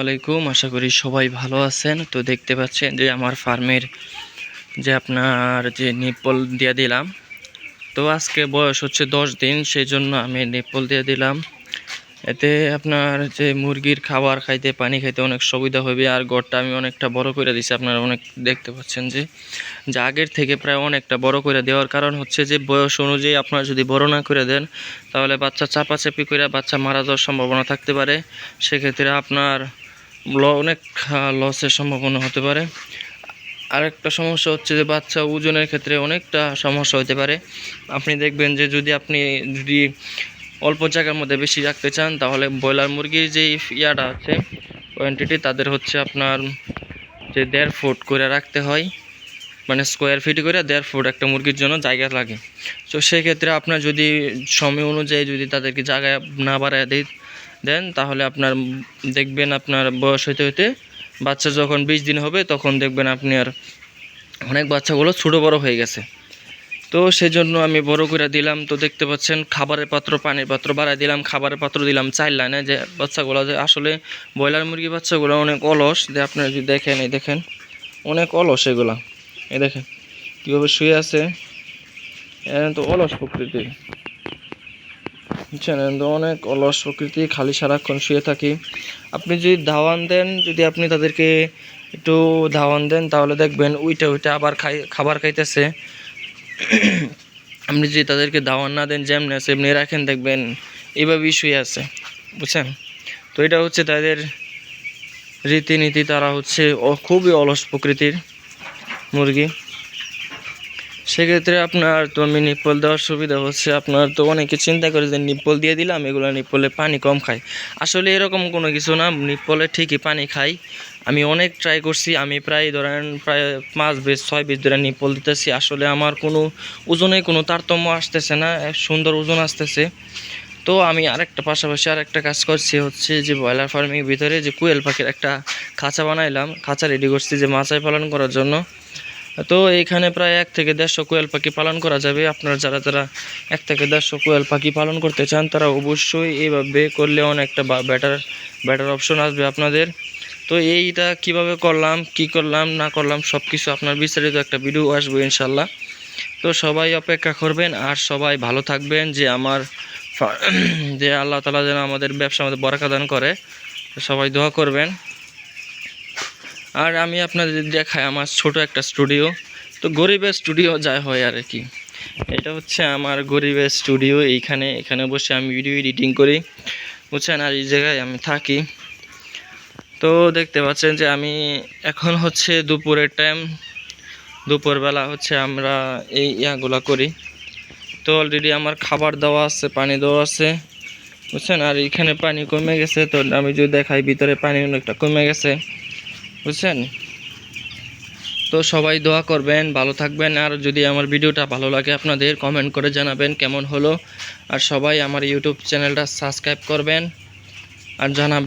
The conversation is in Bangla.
আলাইকুম। আশা করি সবাই ভালো আছেন। তো দেখতে পাচ্ছেন যে আমার ফার্মের যে আপনার যে নিপল দিয়ে দিলাম। তো আজকে বয়স হচ্ছে 10 দিন, সেই জন্য আমি নিপল দিয়ে দিলাম। এতে আপনার যে মুরগির খাবার খাইতে, পানি খাইতে অনেক সুবিধা হবে। আর ঘরটা আমি অনেকটা বড় করে দিছি। আপনারা অনেক দেখতে পাচ্ছেন যে আগের থেকে প্রায় অনেকটা বড় করে দেওয়ার কারণ হচ্ছে যে বয়স অনুযায়ী আপনারা যদি বড় না করে দেন তাহলে বাচ্চা চাপাচাপি করে বাচ্চা মারা যাওয়ার সম্ভাবনা থাকতে পারে। সেক্ষেত্রে আপনার অনেক লসের সম্ভাবনা হতে পারে। আরেকটা সমস্যা হচ্ছে যে বাচ্চা ওজনের ক্ষেত্রে অনেকটা সমস্যা হতে পারে। আপনি দেখবেন যে যদি অল্প জায়গার মধ্যে বেশি রাখতে চান তাহলে ব্রয়লার মুরগির যে ইয়াটা আছে কোয়ান্টিটি তাদের হচ্ছে আপনার যে 1.5 ফুট করে রাখতে হয়, মানে স্কোয়ার ফিট করে 1.5 ফুট একটা মুরগির জন্য জায়গা লাগে। তো সেক্ষেত্রে আপনার যদি সময় অনুযায়ী যদি তাদেরকে জায়গা না বাড়ায় দেন তাহলে আপনার দেখবেন আপনার বয়স হইতে হইতে বাচ্চা যখন 20 দিন হবে তখন দেখবেন আপনি আর অনেক বাচ্চাগুলো ছোটো বড় হয়ে গেছে। তো সেজন্য আমি বড় করে দিলাম। তো দেখতে পাচ্ছেন খাবারের পাত্র, পানির পাত্র বাড়াই দিলাম, খাবারের পাত্র দিলাম 4 লাইনে। যে বাচ্চাগুলো যে আসলে ব্রয়লার মুরগি বাচ্চাগুলো অনেক অলস, যে আপনারা যদি দেখেন এই দেখেন অনেক অলস এগুলা। এই দেখেন কীভাবে শুয়ে আছে, তো অলস প্রকৃতি, বুঝছেন? তো অনেক অলস প্রকৃতি, খালি সারাক্ষণ শুয়ে থাকি। আপনি যদি ধাওয়ান দেন, যদি আপনি তাদেরকে একটু ধাওয়ান দেন তাহলে দেখবেন উইটা আবার খাবার খাইতেছে। আপনি যদি তাদেরকে দাওয়ান না দেন, যেমনি আছে এমনি রাখেন, দেখবেন এইভাবেই শুয়ে আছে, বুঝছেন? তো এটা হচ্ছে তাদের রীতিনীতি। তারা হচ্ছে খুবই অলস প্রকৃতির মুরগি। সেক্ষেত্রে আপনার তো আমি নিপল দেওয়ার সুবিধা হচ্ছে, আপনার তো অনেকে চিন্তা করে যে নিপল দিয়ে দিলাম এগুলো নিপলে পানি কম খায়। আসলে এরকম কোনো কিছু না, নিপলে ঠিকই পানি খাই। আমি অনেক ট্রাই করছি, আমি প্রায় 5 বেজ 6 বেজ ধরে নিপল দিতেছি। আসলে আমার কোনো ওজনে কোনো তারতম্য আসতেছে না, সুন্দর ওজন আসতেছে। তো আমি পাশাপাশি আরেকটা কাজ করছি, হচ্ছে যে ব্রয়লার ফার্মিংয়ের ভিতরে যে কোয়েল পাখির একটা খাঁচা বানাইলাম, খাঁচা রেডি করছি যে মাচায় পালন করার জন্য। তো এইখানে প্রায় 1 থেকে 150 কোয়েল পাখি পালন করা যাবে। আপনারা যারা 1 থেকে 150 কোয়েল পাখি পালন করতে চান তারা অবশ্যই এইভাবে করলে অনেকটা বেটার অপশন আসবে আপনাদের। তো এইটা কিভাবে করলাম, কি করলাম না করলাম সব কিছু আপনার বিস্তারিত একটা ভিডিও আসবে ইনশাল্লাহ। তো সবাই অপেক্ষা করবেন আর সবাই ভালো থাকবেন, যে যে আল্লাহ তাআলা যেন আমাদের ব্যবসা আমাদের বরকত দান করে। সবাই দোয়া করবেন। আর আমি আপনাদের দেখাই আমার ছোট একটা স্টুডিও। তো গরিবের স্টুডিও যাই হয় আর কি, এটা হচ্ছে আমার গরিবের স্টুডিও। এখানে বসে আমি ভিডিও এডিটিং করি, বুঝছেন? আর এই জায়গায় আমি থাকি। তো দেখতে পাচ্ছেন যে আমি এখন হচ্ছে দুপুরের টাইম, দুপুরবেলা হচ্ছে আমরা এই ইয়াগুলা করি। তো অলরেডি আমার খাবার দেওয়া আছে, পানি দেওয়া আছে, বুঝছেন? আর এখানে পানি কমে গেছে, তো আমি যদি দেখাই ভিতরে পানি অনেকটা কমে গেছে, বুঝছেন? তো সবাই দোয়া করবেন, ভালো থাকবেন। আর যদি আমার ভিডিওটা ভালো লাগে আপনাদের কমেন্ট করে জানাবেন কেমন হলো। আর সবাই আমার ইউটিউব চ্যানেলটা সাবস্ক্রাইব করবেন আর জানাবেন।